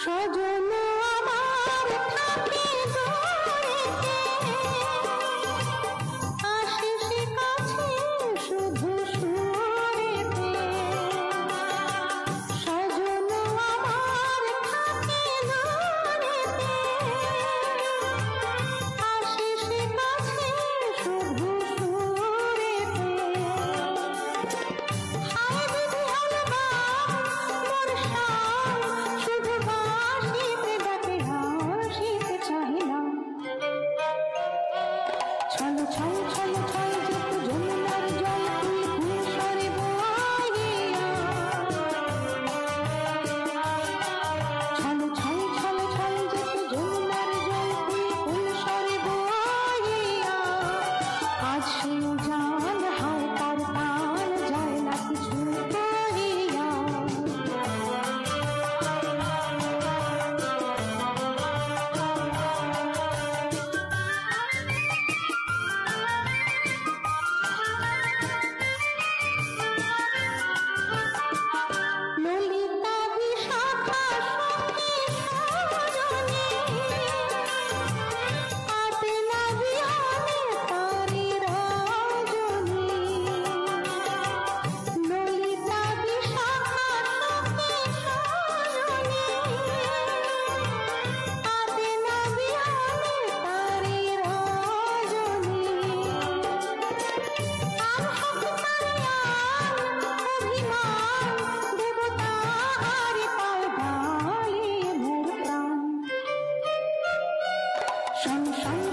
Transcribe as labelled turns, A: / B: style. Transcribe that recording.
A: স্বজন আমার থাকে দূরেতে, আসে সে কাছে শুধু সুরেতে। স্বজন আমার থাকে দূরেতে, আসে সে কাছে শুধু সুরেতে। হায় বিধি হলো মোর শান, শুধু বাঁশিতে ডাকে হাসিতে চাহে না। ছল ছল ছল ছল যেত যমুনার জল তুই ফুলসরে বহিয়া। ছল ছল ছল ছল যেত যমুনার জল তুই ফুলসরে বহিয়া। আজ সেও জান হায় তার তাল যায় না কিছু কহিয়া। ললিতা বিশাখা সখী সজনী, আতে না বিহানে তারি রজনী। ললিতা বিশাখা সখী সজনী, আতে না বিহানে তারি রজনী। শোন শোন